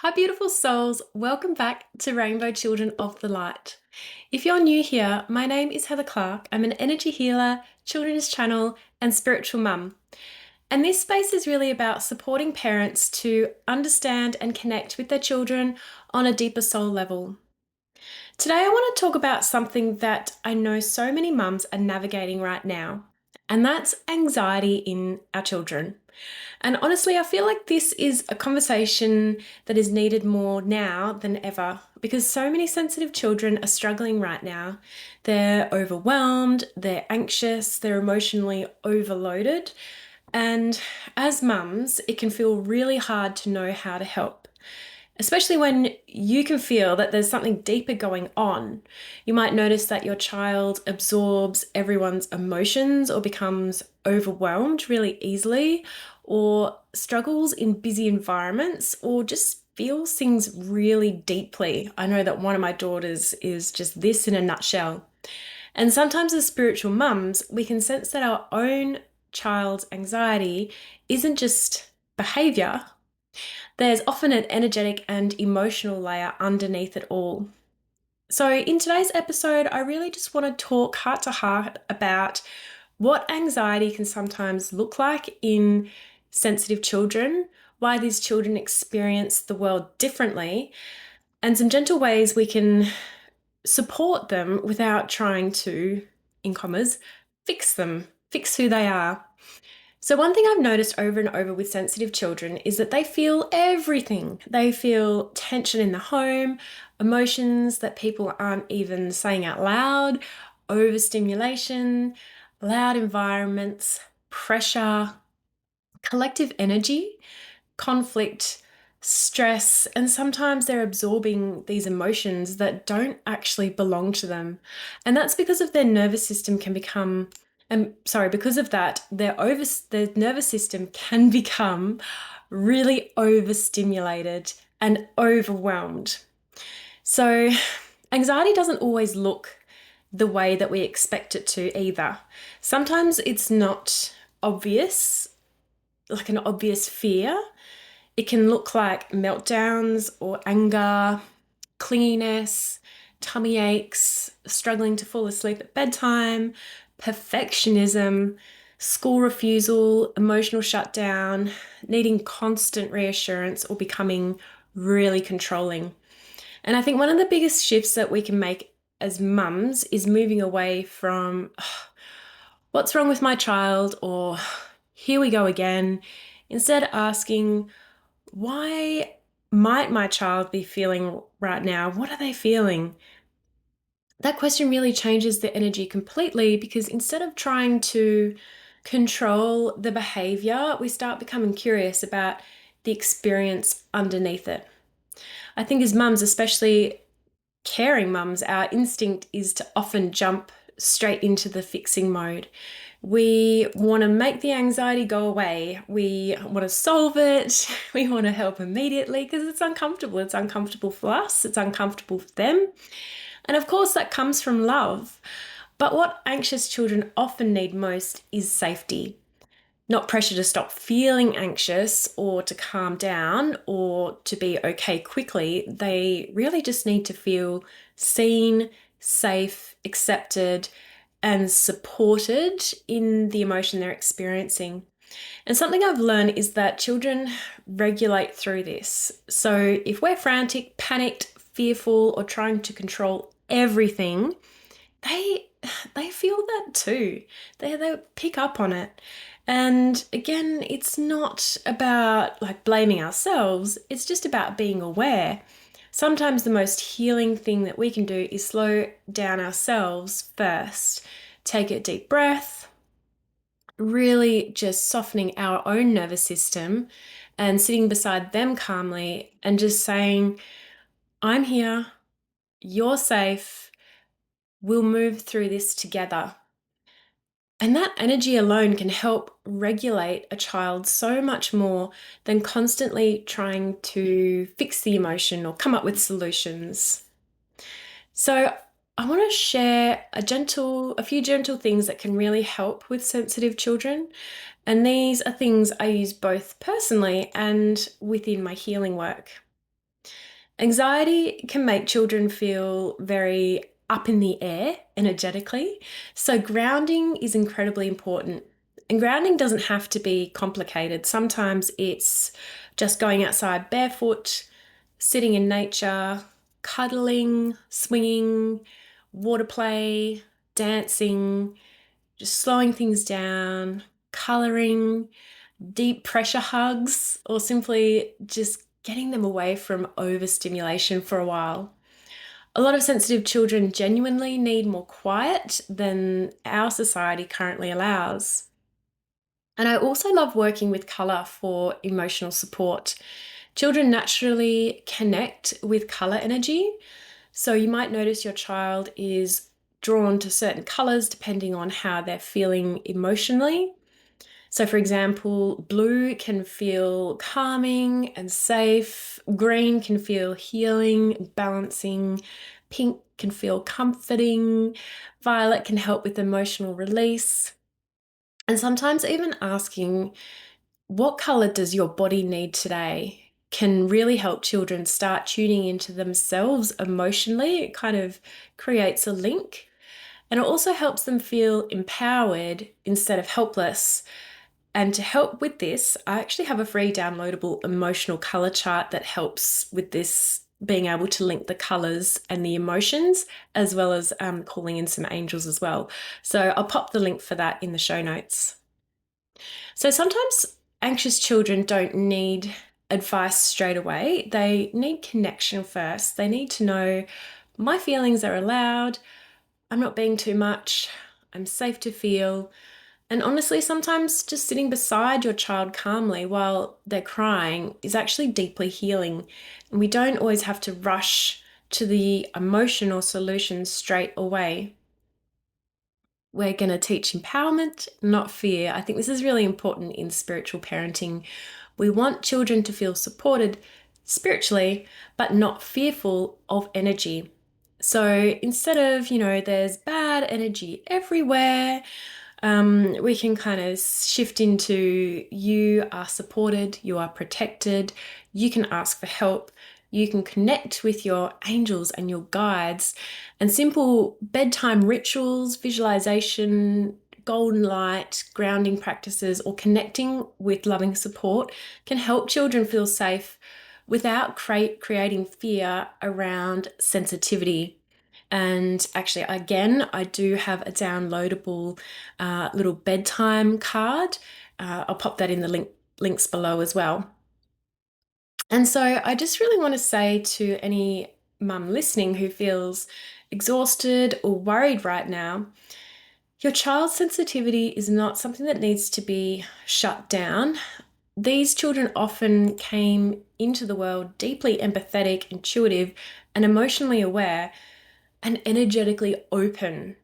Hi, beautiful souls. Welcome back to Rainbow Children of the Light. If you're new here, my name is Heather Clark. I'm an energy healer, children's channel, and spiritual mum. And this space is really about supporting parents to understand and connect with their children on a deeper soul level. Today, I want to talk about something that I know so many mums are navigating right now, and that's anxiety in our children. And honestly, I feel like this is a conversation that is needed more now than ever because so many sensitive children are struggling right now. They're overwhelmed, they're anxious, they're emotionally overloaded. And as mums, it can feel really hard to know how to help. Especially when you can feel that there's something deeper going on. You might notice that your child absorbs everyone's emotions or becomes overwhelmed really easily, or struggles in busy environments, or just feels things really deeply. I know that one of my daughters is just this in a nutshell. And sometimes as spiritual mums, we can sense that our own child's anxiety isn't just behavior. There's often an energetic and emotional layer underneath it all. So, in today's episode, I really just want to talk heart to heart about what anxiety can sometimes look like in sensitive children, why these children experience the world differently, and some gentle ways we can support them without trying to, in commas, fix them, fix who they are. So, one thing I've noticed over and over with sensitive children is that they feel everything. They feel tension in the home, emotions that people aren't even saying out loud, overstimulation, loud environments, pressure, collective energy, conflict, stress, and sometimes they're absorbing these emotions that don't actually belong to them. And that's because of their nervous system can become because of that, their nervous system can become really overstimulated and overwhelmed. So, anxiety doesn't always look the way that we expect it to either. Sometimes it's not obvious, like an obvious fear. It can look like meltdowns or anger, clinginess, tummy aches, struggling to fall asleep at bedtime, perfectionism, school refusal, emotional shutdown, needing constant reassurance, or becoming really controlling. And I think one of the biggest shifts that we can make as mums is moving away from what's wrong with my child, or here we go again, instead asking, why might my child be feeling right now? What are they feeling? That question really changes the energy completely, because instead of trying to control the behavior, we start becoming curious about the experience underneath it. I think as mums, especially caring mums, our instinct is to often jump straight into the fixing mode. We want to make the anxiety go away. We want to solve it. We want to help immediately because it's uncomfortable. It's uncomfortable for us. It's uncomfortable for them. And of course, that comes from love. But what anxious children often need most is safety. Not pressure to stop feeling anxious or to calm down or to be okay quickly. They really just need to feel seen, safe, accepted, and supported in the emotion they're experiencing. And something I've learned is that children regulate through this. So if we're frantic, panicked, fearful, or trying to control everything, they feel that too. They pick up on it. And again, it's not about like blaming ourselves, it's just about being aware. Sometimes the most healing thing that we can do is slow down ourselves first. Take a deep breath, really just softening our own nervous system and sitting beside them calmly and just saying, I'm here, you're safe, we'll move through this together. And that energy alone can help regulate a child so much more than constantly trying to fix the emotion or come up with solutions. So I want to share a few gentle things that can really help with sensitive children. And these are things I use both personally and within my healing work. Anxiety can make children feel very up in the air energetically. So, grounding is incredibly important. And grounding doesn't have to be complicated. Sometimes it's just going outside barefoot, sitting in nature, cuddling, swinging, water play, dancing, just slowing things down, coloring, deep pressure hugs, or simply just getting them away from overstimulation for a while. A lot of sensitive children genuinely need more quiet than our society currently allows. And I also love working with colour for emotional support. Children naturally connect with colour energy. So you might notice your child is drawn to certain colours depending on how they're feeling emotionally. So, for example, blue can feel calming and safe, green can feel healing, balancing, pink can feel comforting, violet can help with emotional release. And sometimes even asking, what color does your body need today, can really help children start tuning into themselves emotionally. It kind of creates a link. And it also helps them feel empowered instead of helpless. And to help with this, I actually have a free downloadable emotional color chart that helps with this, being able to link the colors and the emotions, as well as calling in some angels as well. So I'll pop the link for that in the show notes. So sometimes anxious children don't need advice straight away. They need connection first. They need to know my feelings are allowed, I'm not being too much, I'm safe to feel. And honestly, sometimes just sitting beside your child calmly while they're crying is actually deeply healing. And we don't always have to rush to the emotional solution straight away. We're going to teach empowerment, not fear. I think this is really important in spiritual parenting. We want children to feel supported spiritually, but not fearful of energy. So instead of, there's bad energy everywhere, we can kind of shift into you are supported, you are protected, you can ask for help, you can connect with your angels and your guides, and simple bedtime rituals, visualization, golden light, grounding practices, or connecting with loving support can help children feel safe without creating fear around sensitivity. And actually, again, I do have a downloadable little bedtime card. I'll pop that in the links below as well. And so I just really want to say to any mum listening who feels exhausted or worried right now, your child's sensitivity is not something that needs to be shut down. These children often came into the world deeply empathetic, intuitive, and emotionally aware, and energetically open.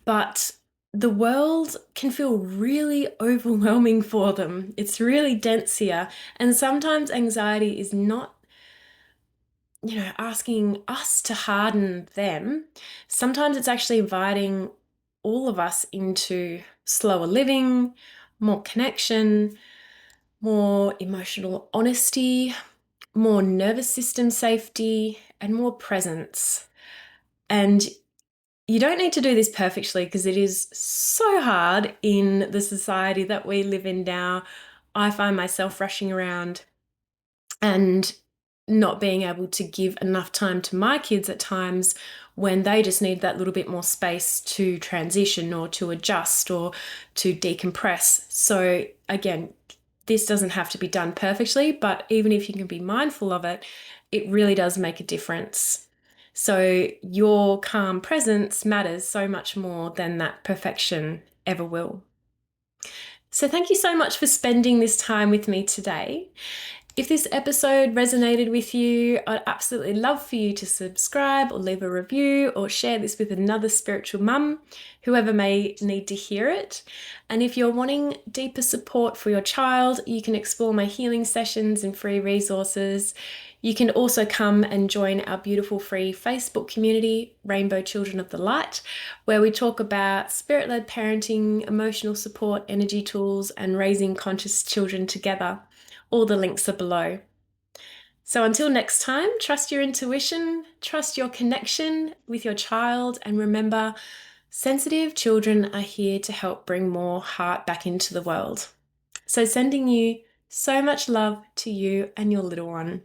But the world can feel really overwhelming for them. It's really dense here. And sometimes anxiety is not, asking us to harden them. Sometimes it's actually inviting all of us into slower living, more connection, more emotional honesty, more nervous system safety, and more presence. And you don't need to do this perfectly because it is so hard in the society that we live in now. I find myself rushing around and not being able to give enough time to my kids at times when they just need that little bit more space to transition or to adjust or to decompress. So again, this doesn't have to be done perfectly, but even if you can be mindful of it, it really does make a difference. So your calm presence matters so much more than that perfection ever will. So thank you so much for spending this time with me today. If this episode resonated with you, I'd absolutely love for you to subscribe or leave a review or share this with another spiritual mum, whoever may need to hear it. And if you're wanting deeper support for your child, you can explore my healing sessions and free resources. You can also come and join our beautiful free Facebook community, Rainbow Children of the Light, where we talk about spirit-led parenting, emotional support, energy tools, and raising conscious children together. All the links are below. So until next time, trust your intuition, trust your connection with your child, and remember, sensitive children are here to help bring more heart back into the world. So sending you so much love to you and your little one.